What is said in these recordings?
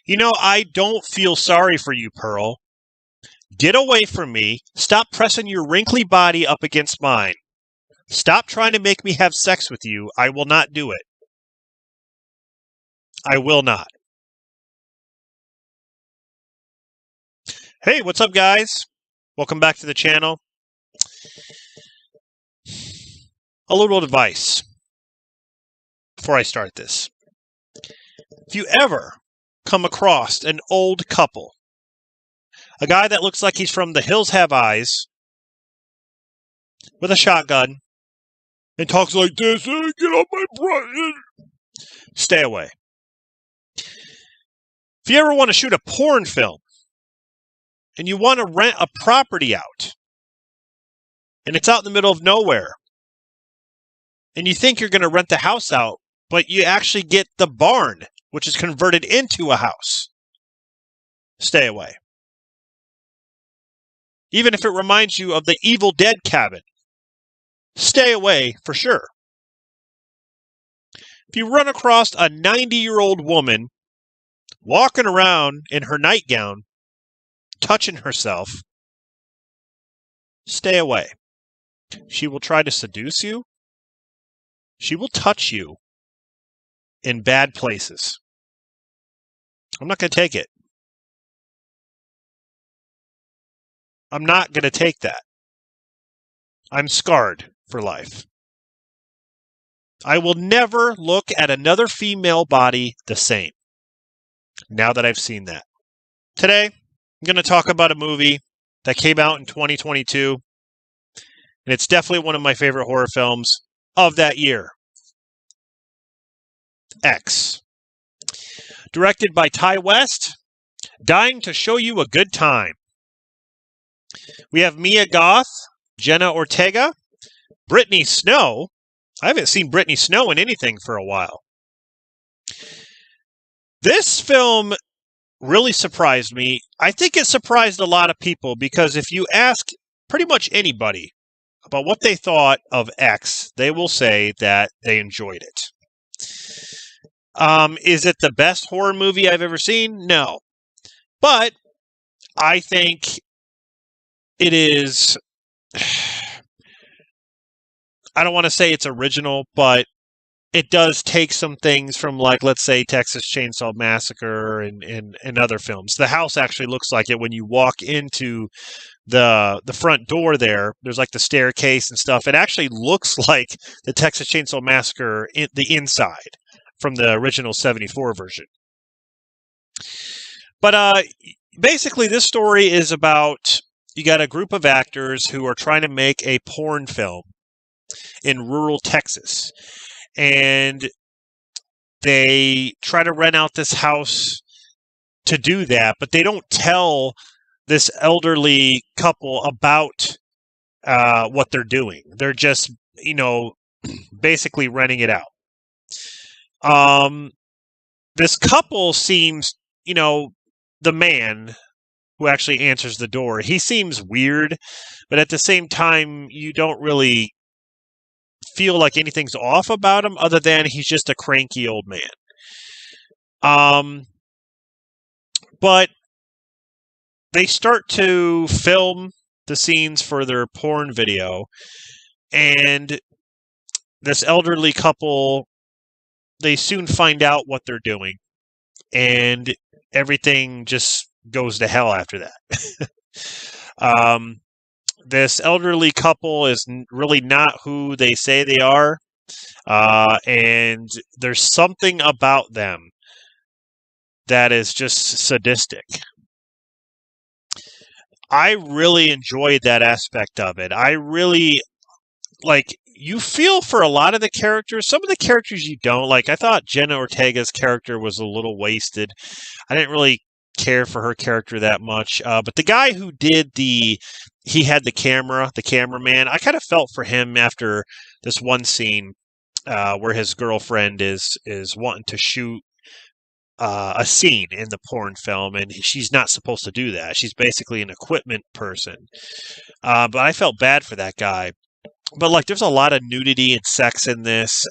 You know, I don't feel sorry for you, Pearl. Get away from me. Stop pressing your wrinkly body up against mine. Stop trying to make me have sex with you. I will not do it. I will not. Hey, what's up, guys? Welcome back to the channel. A little advice before I start this. If you ever come across an old couple, a guy that looks like he's from The Hills Have Eyes, with a shotgun, and talks like this, hey, get off my butt, stay away. If you ever want to shoot a porn film, and you want to rent a property out, and it's out in the middle of nowhere, and you think you're going to rent the house out, but you actually get the barn, which is converted into a house, stay away. Even if it reminds you of the Evil Dead cabin, stay away for sure. If you run across a 90-year-old woman walking around in her nightgown, touching herself, stay away. She will try to seduce you. She will touch you in bad places. I'm not going to take it. I'm not going to take that. I'm scarred for life. I will never look at another female body the same, now that I've seen that. Today, I'm going to talk about a movie that came out in 2022, and it's definitely one of my favorite horror films of that year. X. Directed by Ty West, dying to show you a good time. We have Mia Goth, Jenna Ortega, Brittany Snow. I haven't seen Brittany Snow in anything for a while. This film really surprised me. I think it surprised a lot of people because if you ask pretty much anybody about what they thought of X, they will say that they enjoyed it. Is it the best horror movie I've ever seen? No. But I think it is, I don't want to say it's original, but it does take some things from, like, let's say, Texas Chainsaw Massacre and other films. The house actually looks like it when you walk into the front door there. There's like the staircase and stuff. It actually looks like the Texas Chainsaw Massacre, the inside from the original 74 version. But basically, this story is about, you got a group of actors who are trying to make a porn film in rural Texas. And they try to rent out this house to do that, but they don't tell this elderly couple about what they're doing. They're just, basically renting it out. This couple seems, the man who actually answers the door, he seems weird, but at the same time, you don't really feel like anything's off about him other than he's just a cranky old man. But they start to film the scenes for their porn video, and this elderly couple, they soon find out what they're doing, and everything just goes to hell after that. This elderly couple is really not who they say they are, and there's something about them that is just sadistic. I really enjoyed that aspect of it. I really, you feel for a lot of the characters. Some of the characters you don't. I thought Jenna Ortega's character was a little wasted. I didn't really care for her character that much. But the guy who did he had the cameraman, I kind of felt for him after this one scene where his girlfriend is wanting to shoot a scene in the porn film, and she's not supposed to do that. She's basically an equipment person. But I felt bad for that guy. But there's a lot of nudity and sex in this.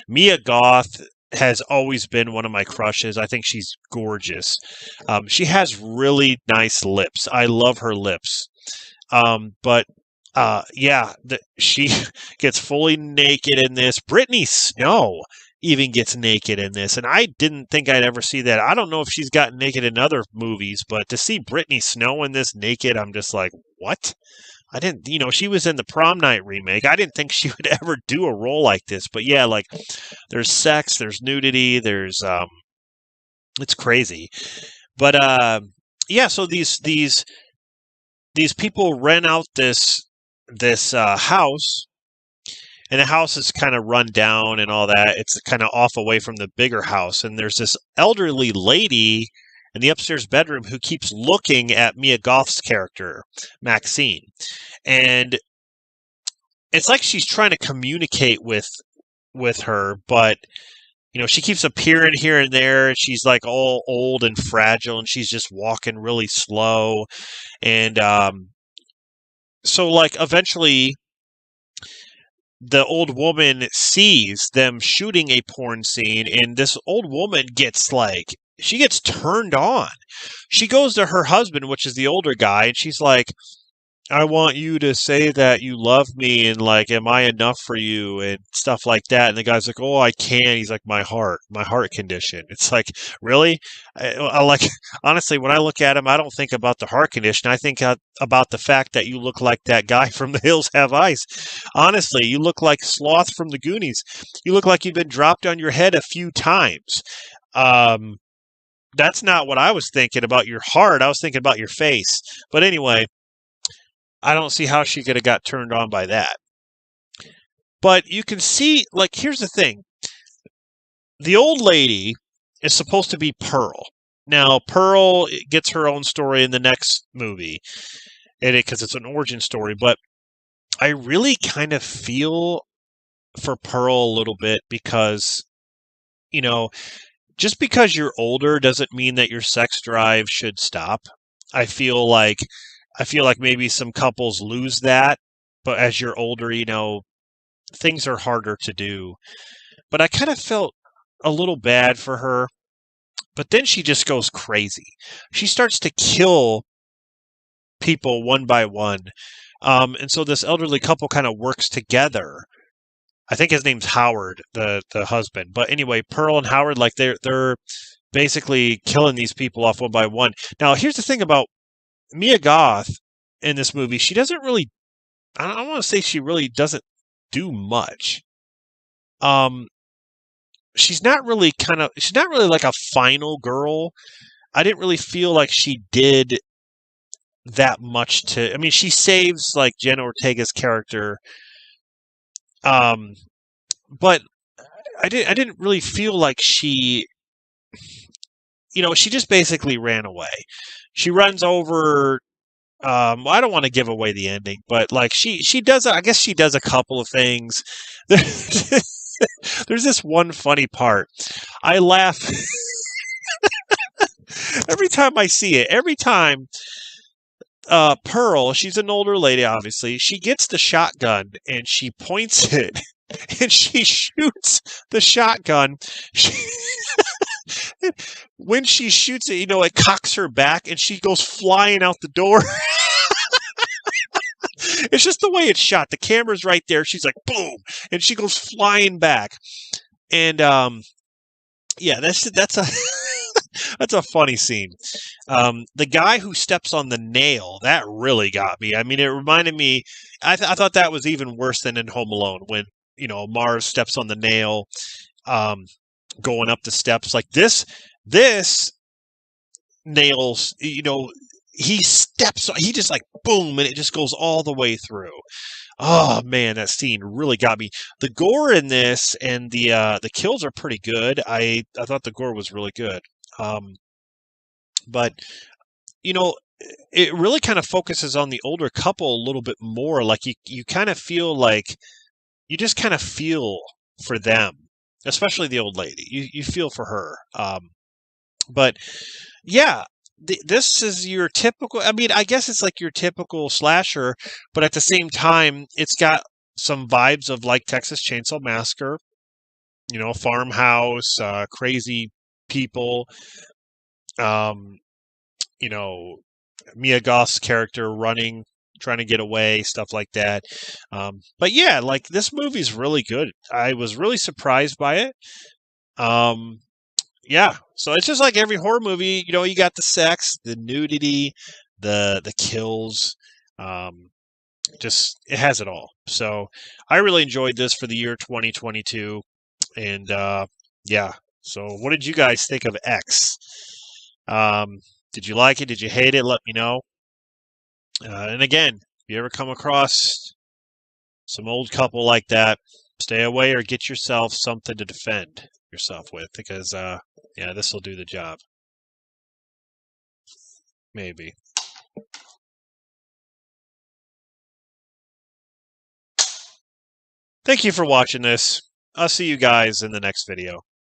Mia Goth has always been one of my crushes. I think she's gorgeous. She has really nice lips. I love her lips. But yeah, she gets fully naked in this. Brittany Snow even gets naked in this, and I didn't think I'd ever see that. I don't know if she's gotten naked in other movies, but to see Brittany Snow in this naked, I'm just like, what? I didn't, she was in the Prom Night remake. I didn't think she would ever do a role like this, but yeah, like there's sex, there's nudity, it's crazy. But yeah, so these people rent out this house, and the house is kind of run down and all that. It's kind of off away from the bigger house, and there's this elderly lady in the upstairs bedroom who keeps looking at Mia Goth's character, Maxine. And it's like she's trying to communicate with her, but she keeps appearing here and there. She's like all old and fragile, and she's just walking really slow. And so like eventually the old woman sees them shooting a porn scene, and this old woman gets she gets turned on. She goes to her husband, which is the older guy, and she's like, I want you to say that you love me, and like, am I enough for you, and stuff like that. And the guy's like, oh, I can't. He's like, my heart condition. It's like, really? I like, honestly, when I look at him, I don't think about the heart condition. I think about the fact that you look like that guy from The Hills Have Eyes. Honestly, you look like Sloth from the Goonies. You look like you've been dropped on your head a few times. That's not what I was thinking about your heart. I was thinking about your face. But anyway, I don't see how she could have got turned on by that. But you can see, like, here's the thing. The old lady is supposed to be Pearl. Now, Pearl gets her own story in the next movie, because it's an origin story. But I really kind of feel for Pearl a little bit because, just because you're older doesn't mean that your sex drive should stop. I feel like maybe some couples lose that, but as you're older, things are harder to do. But I kind of felt a little bad for her. But then she just goes crazy. She starts to kill people one by one. And so this elderly couple kind of works together. I think his name's Howard, the husband. But anyway, Pearl and Howard, like they're basically killing these people off one by one. Now, here's the thing about Mia Goth in this movie. She doesn't really, I don't want to say she really doesn't do much. She's not really like a final girl. I didn't really feel like she did that much she saves like Jenna Ortega's character. But I didn't really feel like she, she just basically ran away. She runs over, I don't want to give away the ending, but like she does, I guess she does a couple of things. There's this one funny part. I laugh every time I see it. Every time Pearl, she's an older lady, obviously, she gets the shotgun and she points it and she shoots the shotgun. When she shoots it, it cocks her back and she goes flying out the door. It's just the way it's shot. The camera's right there. She's like, boom, and she goes flying back. And yeah, that's a that's a funny scene. The guy who steps on the nail, that really got me. I mean, it reminded me. I thought that was even worse than in Home Alone when Mars steps on the nail, going up the steps like this. This nails, he steps, he just like boom, and it just goes all the way through. Oh man, that scene really got me. The gore in this and the kills are pretty good. I thought the gore was really good. But it really kind of focuses on the older couple a little bit more. Like you kind of feel like you just kind of feel for them, especially the old lady. You feel for her. But yeah, this is your typical, I guess it's like your typical slasher, but at the same time, it's got some vibes of like Texas Chainsaw Massacre. farmhouse, crazy people. Um, you know, Mia Goth's character running, trying to get away, stuff like that. But yeah, like this movie's really good. I was really surprised by it. Um, yeah, so it's just like every horror movie. You got the sex, the nudity, the kills. Um, just it has it all. So I really enjoyed this for the year 2022, and yeah. So what did you guys think of X? Um, did you like it? Did you hate it? Let me know. And again, if you ever come across some old couple like that, stay away or get yourself something to defend yourself with, because yeah, this will do the job. Maybe. Thank you for watching this. I'll see you guys in the next video.